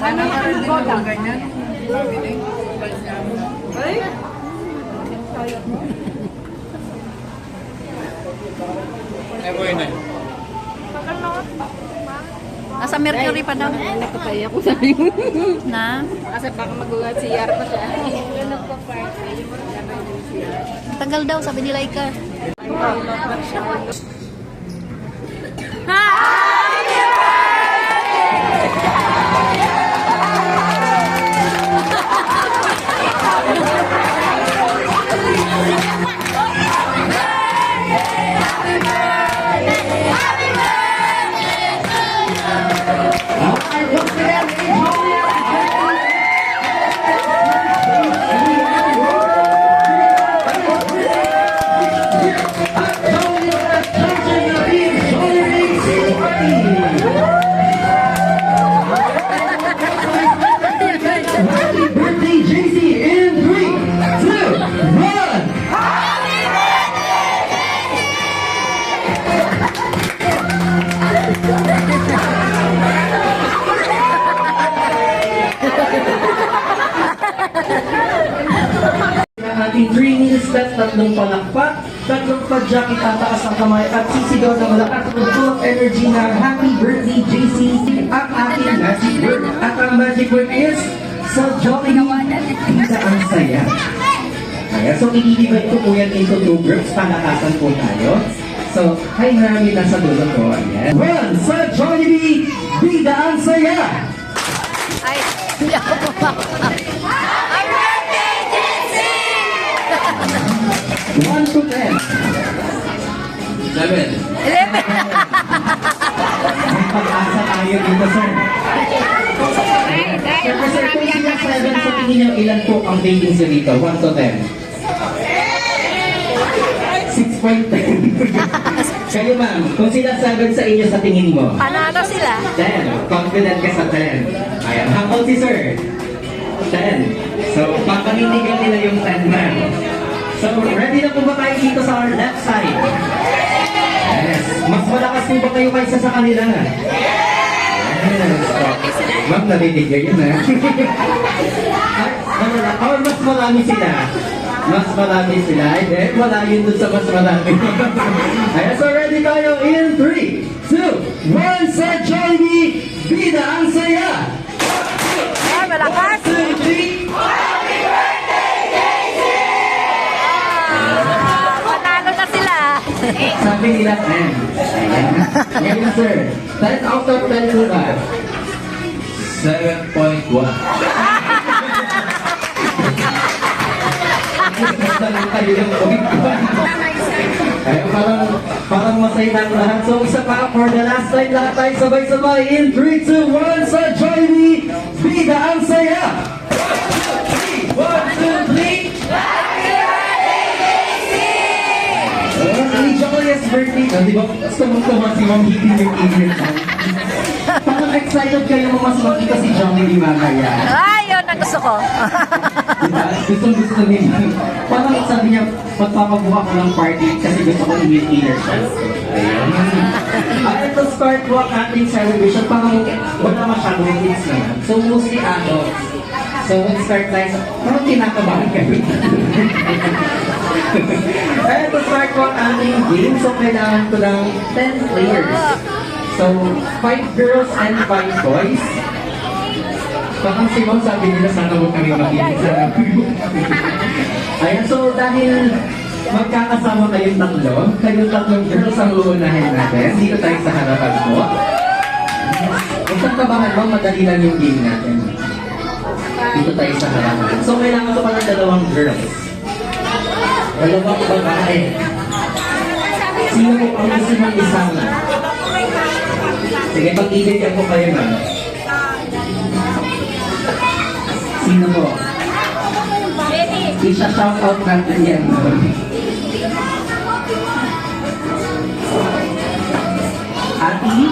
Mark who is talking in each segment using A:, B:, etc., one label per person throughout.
A: Sana ka rin din ng ganyan. Ay? Eh, boy na.
B: Nasa Mercury pa daw.
A: Nakapaya ko sa
B: Na?
A: Kasi baka magulat si Yar pa siya.
B: Tagal daw, sabi nila Ika.
C: Ating 3 minutes step, tatlong palakpak, tatlong padyak, itataas ang kamay at sisigaw ng malakas ng full of energy na Happy Birthday JC ang ating magic word. At ang magic word is sa Jollibee, pizza ang saya. Kaya so i-divide ko po yan into 2 groups, palakasan po tayo. So, hi marami nasa dulo ko. Ayan. Well, sa Jollibee, pizza ang saya!
B: Ay, hindi ako pumakak.
C: 1 to 10.
D: 7.
B: 11.
C: May pag-asa tayo dito, sir. Siyempre, sir, kung sila 7 sa tingin niyo, ilan po ang ratings niyo dito? 1 to 10. 6.10. Kayo, ma'am, kung sila 7 sa inyo sa tingin mo?
B: Panalo sila.
C: 10. Confident ka sa 10. Ayan. How about si sir? 10. So, papanindigan nila yung 10, ma'am. So, ready na po ba tayo dito sa our left side? Yes. Mas malakas po ba kayo kaysa sa kanila? Yes. Ma'am, nabibigay yun ha. Or mas marami sila? Mas marami sila. Hindi, wala yun dun sa mas marami. Ayan, so ready tayo in 3, 2, 1, sa Jollibee, bida ang saya!
B: Ay, malakas.
C: 1, 2, 3,
B: Panalo na sila.
C: sabi nila 10. Ayan. Ngayon, sir, 10 out of 10 po ba?
D: 7.1.
C: Kayo yung point ko. Kaya parang masaya na lahat. So, isa pa, for the last time, lahat tayo sabay-sabay in 3, 2, 1, sa Jollibee, bida ang saya! 1, 2, 3, joyous birthday! Di ba, gusto mong tama si Ma'am Hiti yung evening time? Parang excited kayo mo mas makita si Jollibee mamaya.
B: Ay, yun ang gusto ko.
C: Diba? Gusto niya. Parang sabi niya, magpapabuka ko ng party kasi gusto ko i-meet siya. Ayun. At to start po ang ating celebration, parang wala masyadong kids naman. So mostly adults. So when start tayo, parang kinakabahan kayo. At to start po ang ating game, so kailangan ko ng 10 players. So 5 girls and 5 boys. Baka si Mom sabi nila sana mo kami mag-ibig sa Ayan, so dahil magkakasama kayong tatlong girls ang uunahin natin. Dito tayo sa harapan po. Huwag kang kabahan mo, madali lang yung game natin. Dito tayo sa harapan. So kailangan ko pa ng 2 girls. 2 babae. Sino po ang gusto mong isama? Sige, pag-ibigyan ko kayo na. Sino po? Isa-shout out natin yan. Ati?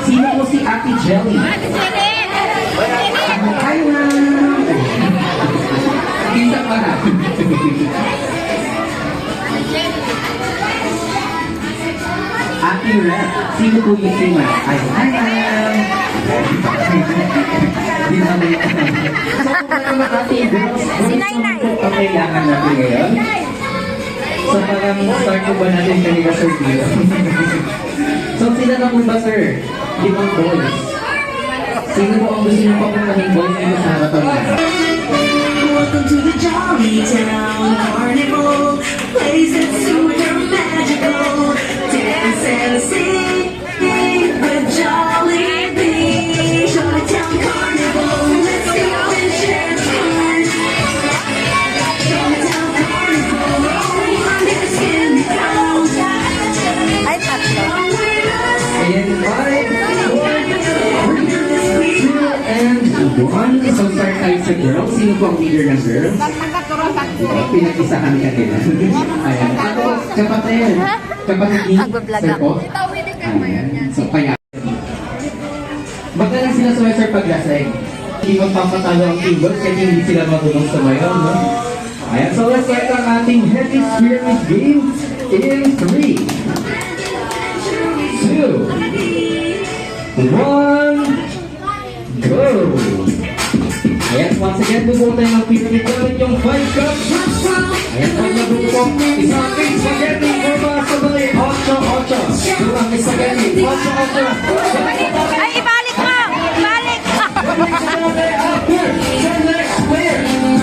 C: Sino po si Ate Jelly? Hi, ma'am! Isa pa na. Ate Red, sino po yung sima? Ay, hi, ma'am! So, kung ano mga ating girls,
B: Si Nainay.
C: ang kailangan natin ngayon? So, parang start ko ba natin kanina, Sir Gio? So, sila na po ba, sir? 5 boys. Sino po ang gusto niyo papuntahin boys dito sa harapan natin?
D: Welcome to the Jolly Town Carnival, place that's super magical. Dance and sing with Jollibee. Jolly Town Carnival, let's go and share fun. Jolly Town Carnival, on this can be found.
B: Ay, tatlo.
C: And 5, 4, 3, 2, and 1. So, start tayo sa girls. Sino po ang leader ng girls? Pinag-isahan ka din. Ayan. Ako, kapatid. Kapatid ni
B: Nagbablog
C: Sir
B: ako.
C: Po. Ayan. So, kaya. Magkala sila sa Sir paglaseng. Hindi magpapatalo ang team boys kasi hindi sila matulong sa bayan, no? Ayan. So, let's start ang ating heavy spirit game in 3, 2, 1, go! Ayan, once again, bubuo tayo ng pinag-italit yung 5 cups. Ayan, pag nabuo po, isang big spaghetti for mga sabay, 8-8. Durang spaghetti, 8-8.
B: Ay, ibalik mo! Ibalik!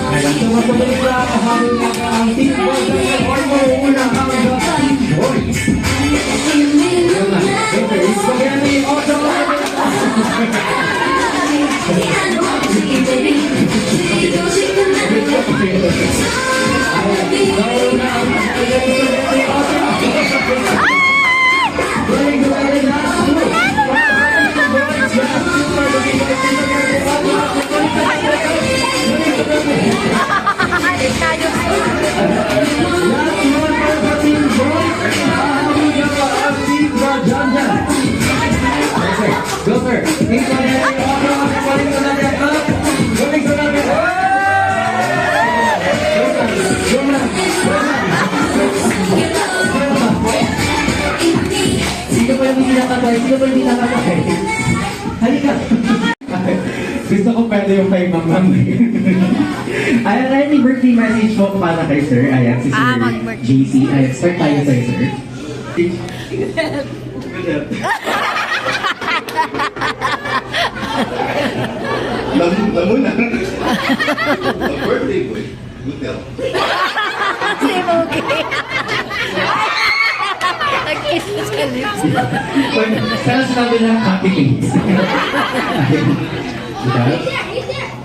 C: Ayan, tumasabay na kahabang ang team boys ng Ormo, unang hanggang team boys. Ayan na, spaghetti, 8-8.
B: Ay, tayo.
C: Go sir! Sino pa yung hindi nakakay? Sino pa yung hindi nakakay? Halika! Gusto ko pwede yung kay Mamang. Ayan, any birthday message mo para kay sir? Ayan, si Sir
B: mag-birthday.
C: JC. Ayan, start tayo sa'yo, sir.
E: Lamuna. A birthday boy. Good help.
B: Si Mookie. Nag-kiss sa lips.
C: Sana sinabi lang happy things. Diba?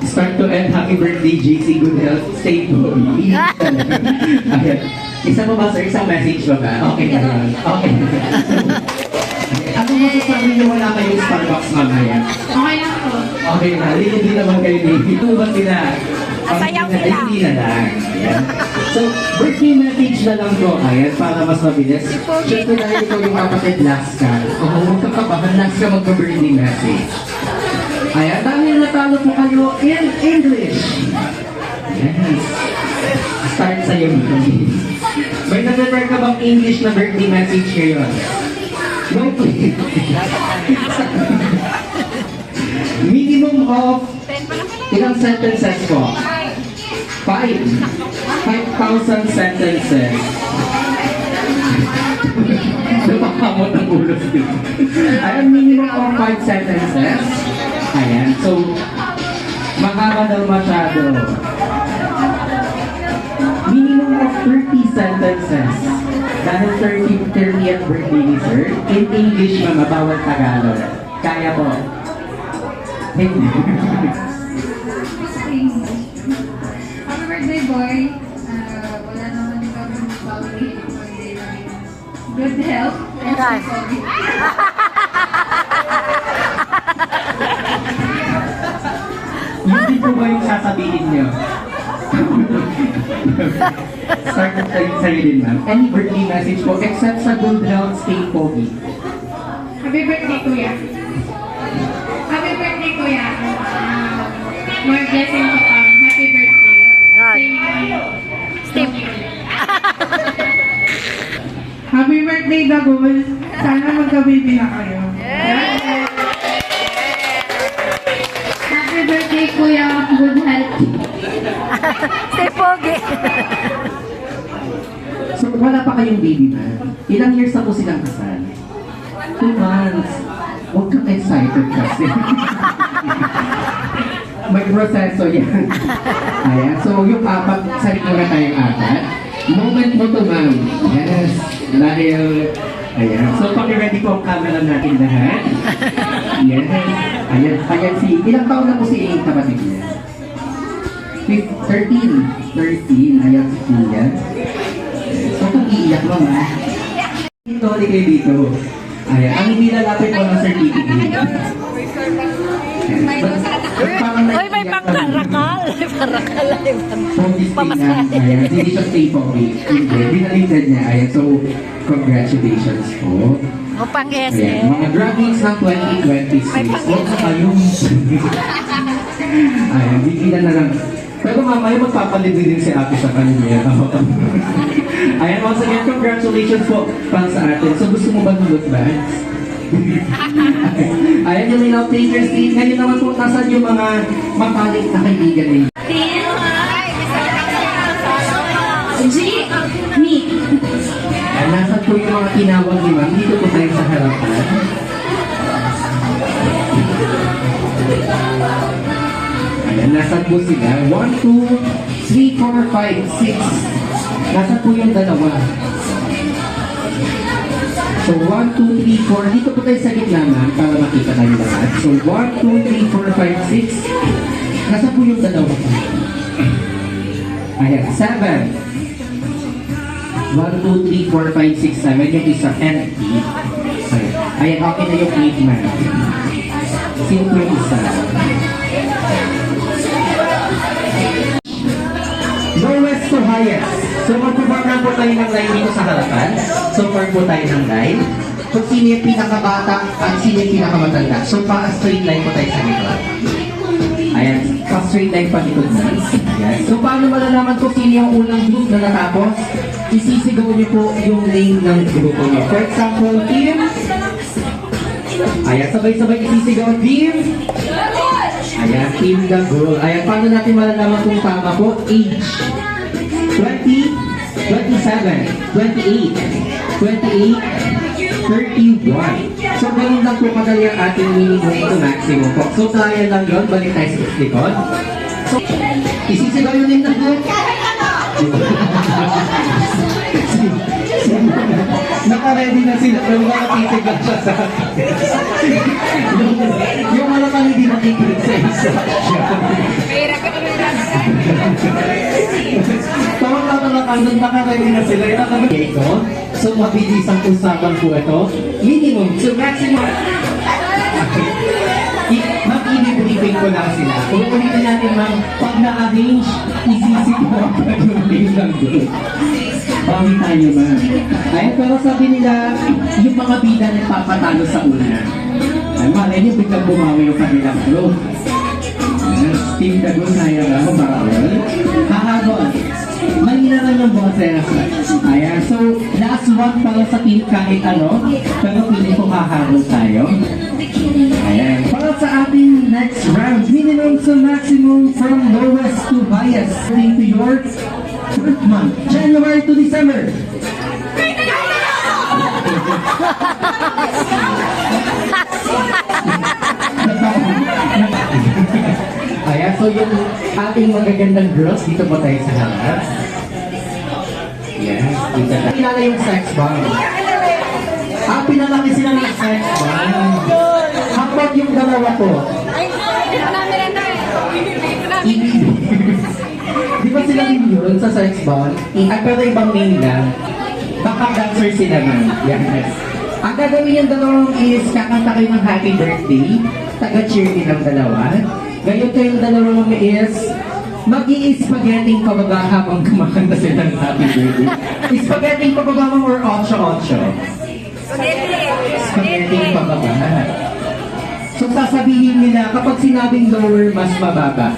C: Start to end, happy birthday, JC, good health, stay home. Ayan. Isa mo ba, sir? Isang message ba ba? Okay na yun. Okay. Ano masasabi niyo wala kayong Starbucks mamaya?
A: Okay lang po.
C: Okay na, hindi naman kayo ni. Ito ba sila?
B: Asayaw
C: Ay,
B: sila.
C: hindi na lang. Ayan. So, birthday message na lang to, ayan, para mas mabilis. Siyempre dahil ikaw yung kapatid, last ka. Kung huwag ka kapahan, last ka magpa-birthday message. Ayan, dahil natalo po kayo in English. Yes. Start sa'yo, please. May nag-prepare ka bang English na birthday message ngayon? No, please. Minimum of ilang sentences po? 5,000 sentences. Napakamot ang ulo dito. Ayan, minimum of 5 sentences. Ayan, so, mahaba daw masyado. Minimum of 30 sentences. Dahil 30th birthday ni sir, in English mga bawal Tagalog. Kaya po. Hindi.
A: Happy birthday, boy. Wala naman kami bawi. Good health.
B: Yes.
C: Hindi po ba yung sasabihin niyo? Start at sa'yo din, ma'am. Any birthday message po except sa good health, stay pogi.
A: Happy birthday, kuya. Happy birthday, kuya. More blessings to come. Happy birthday.
B: Steve.
F: Happy birthday, Dagol! Sana magka-baby na kayo.
A: Happy birthday, good health.
B: Si Pogi.
C: So, wala pa kayong baby na. Ilang years na po silang kasal? 2 months. Huwag kang excited kasi. May proseso yan. Ayan. So, yung apat, salit muna tayong apat. Moment mo to, ma'am. Yes. Dahil, ayan. So, paki-ready po ang camera natin lahat. Yes. Ayan. Ayan si, ilang taon na po si kapatid niya? 13. Ayan si Tia. So, kung iiyak mo, ma. Dito, di kayo dito. Ayan. Ang hindi lalapit po ng certificate.
B: Uy, may pangkarakal. May parakal.
C: Pamasahe. Ayan, hindi siya stay for week. Hindi, binaliktad niya. Ayan, so, congratulations po.
B: O pang
C: Ayan,
B: SM.
C: mga graduates ng 2026. Huwag na kayong... Ayan, bigilan na lang. Pero mamaya magpapalibre din si ate sa kanya. Ayan, once again, congratulations po para sa atin. So, gusto mo ba nulot ba? Ayan yung may takers din. Ngayon naman po, nasan yung mga matalik na kaibigan ninyo?
A: G, me.
C: Ayan, nasan po yung mga tinawag ni ma'am? Dito po tayo sa harapan. Ayan, nasan po sila? 1, 2, 3, 4, 5, 6. Nasan po yung dalawa? So, 1, 2, 3, 4. Dito po tayo sa gitna, ma'am, para makita tayo lahat. So, 1, 2, 3, 4, 5, 6. Nasa po yung dalawa? Ayan, 7. 1, 2, 3, 4, 5, 6, 7. Yung isa, empty. Ayan, okay na yung 8, ma'am. Sino po yung isa? Lowest to highest. So, magpapag po tayo ng line dito sa harapan. So, form po tayo ng line. Kung sino yung pinakabata at sino yung pinakamatanda. So, pa-straight line po tayo sa likod. Ayan, pa-straight line pa likod na. Ayan. So, paano malalaman kung sino yung unang group na natapos? Isisigaw niyo po yung name ng grupo niyo. For example, team. Ayan, sabay-sabay isisigaw, team. Ayan, team the goal. Ayan, paano natin malalaman kung tama po? Age. 20, 27, 28, 28, 31. So, ganun lang po kadali ang ating minimum to maximum po. So, kaya lang yun. Balik tayo sa likod. So, isisigaw yun din na po. Naka-ready na sila. Pero makatitig lang siya sa yung mga pang hindi nakikinig sa instruction. Tawag-tawag naka-ready na sila. Ito, so mabilis ang usapan po ito. Minimum, so maximum. Mag-i-briefing ko lang sila. Kung ulitin natin, ma'am, pag na-arrange, isisigaw pa yung name ng group. Pawin tayo, ma'am. Ayun, pero sabi nila, yung mga bida nagpapatalo sa una. Ay, malay niyo, biglang bumawi yung kanilang group. Team Dagon, kaya nga ako, Barrel. Hahabol. Mahina lang yung boses. Ayan, so, last one para sa team kahit ano, pero pili ko hahabol tayo. Ayan, para sa ating next round, minimum to maximum from lowest to highest. According to your first month, January to December. Ayan, so yung ating magagandang girls, dito po tayo sa harap. Yes, dito tayo. Kilala yung sex bomb. Pinalaki sila ng sex bomb. Kapag yung dalawa po, di ba sila yun sa sex bomb? Pero ibang name lang. Baka dancer sila man. Yes. Ang gagawin yung dalawang is kakanta kayo ng happy birthday. Taga-cheer din ang dalawa. Ngayon kayong dalawa mga is mag-i-spaghetti pababa habang kumakanta sila ng happy birthday. Spaghetti pababa mo or 8-8? Spaghetti pababa. So sasabihin nila kapag sinabing lower, mas mababa.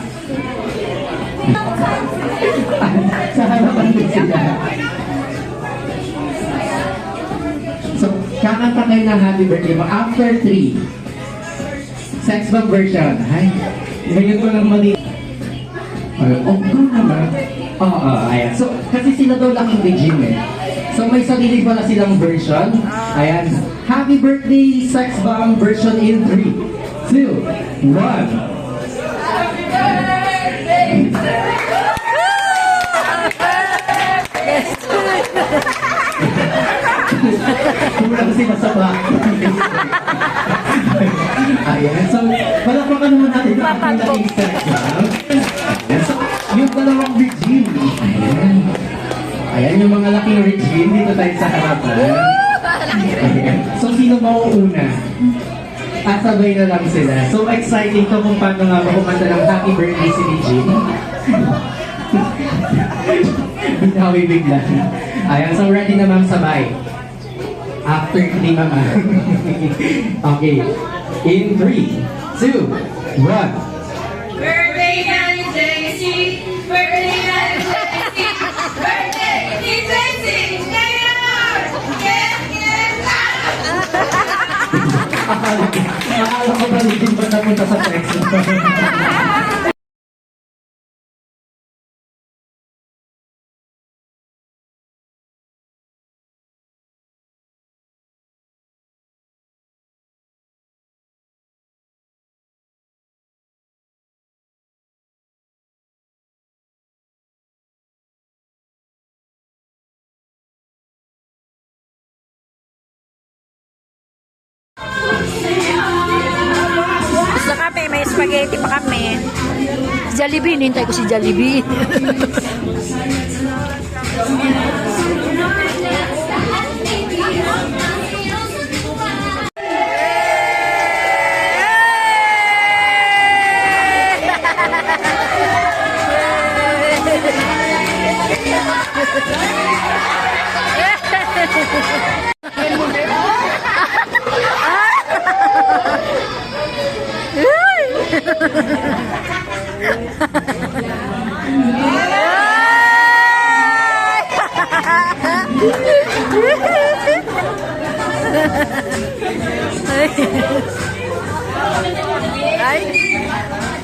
C: Sa harapan din sila. So kakanta kayo ng happy birthday mo after 3. Sex bomb version. Ay, ngayon ko lang mali. Go naman. Oo, ayan. So, kasi sila daw laking regime eh. So, may sarili pala silang version. Ayan. Happy birthday, Sex Bomb version in 3, 2, 1. Kulang sila sa practice. Ayan. So, palakpakan naman natin ang ating laking Sex Bomb. Ayan. So, yung dalawang regime. Ayan. Ayan yung mga laking regime. Dito tayo sa harapan. Ayan. So, sino mauuna? At sabay na lang sila. So, exciting to kung paano nga kumanta ng happy birthday si Regine. Binawi bigla. Ayan. So, ready na ma'am sabay. After ni mama. Okay. In 3, 2, 1.
A: Birthday ni Daisy, birthday ni Daisy, birthday ni Daisy, ngayon!
C: Akala ko ba hindi ba napunta sa sex?
B: Gusto kami, may spaghetti pa kami. Jollibee, nintay ko si Jollibee.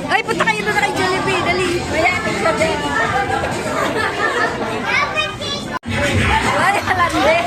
B: Ay, punta kayo doon na kay Jollibee. Dali. Mayaman sa date. Ay, halande.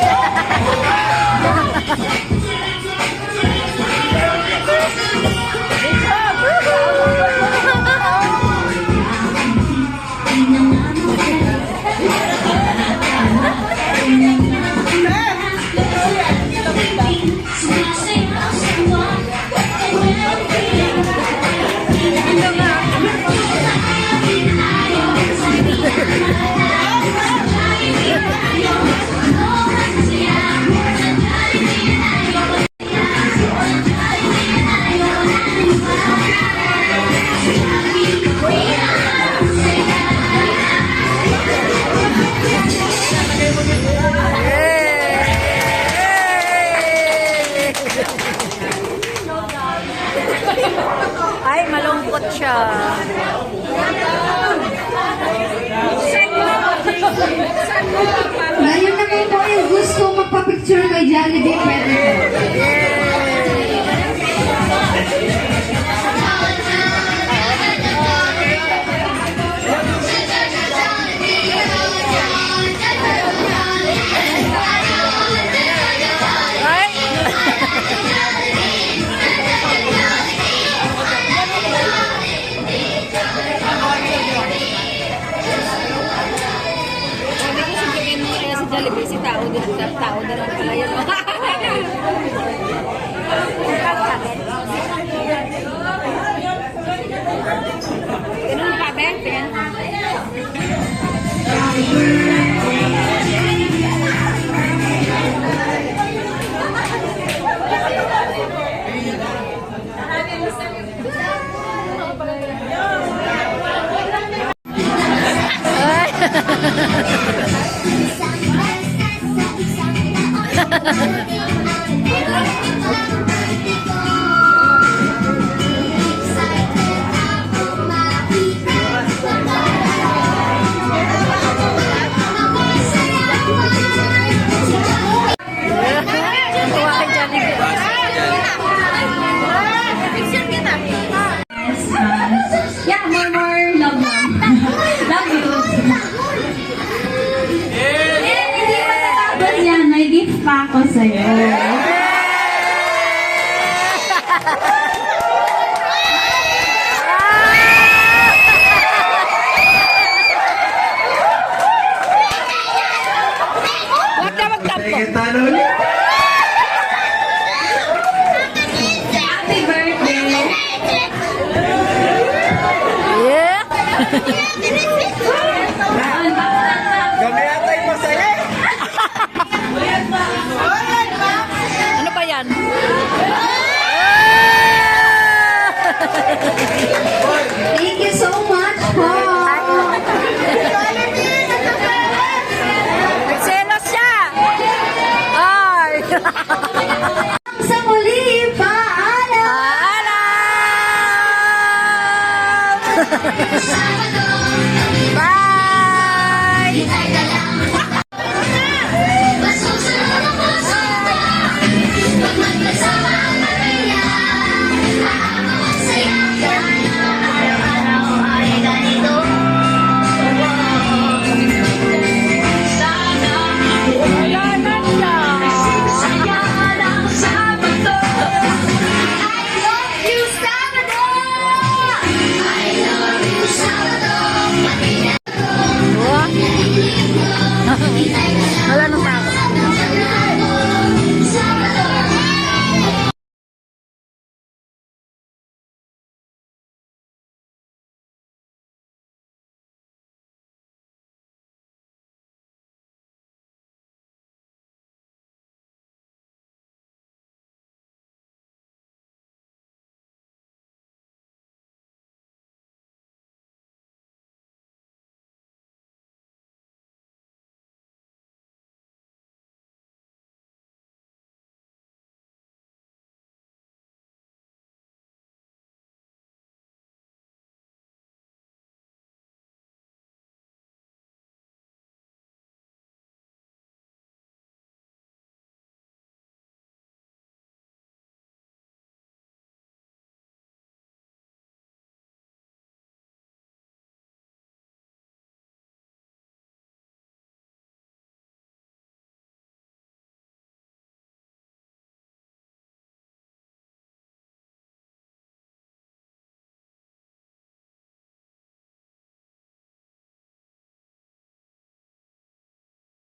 B: Ay, malungkot siya.
A: Ngayon naman po yung gusto magpa-picture kay Jollibee, pwede po.
B: Jollibee, si tao din ang pala yun. Ganun pa, Ben?
A: ako sa'yo.
B: Wag na magtampo.
C: Kita na ulit.
A: Happy birthday!
B: Yeah.
C: Kami atay masaya.
B: Ano ba yan?
A: Thank you so much po!
B: Nagselos siya! Ay!
A: Sa muli, paalam!
B: Paalam!
A: Sabado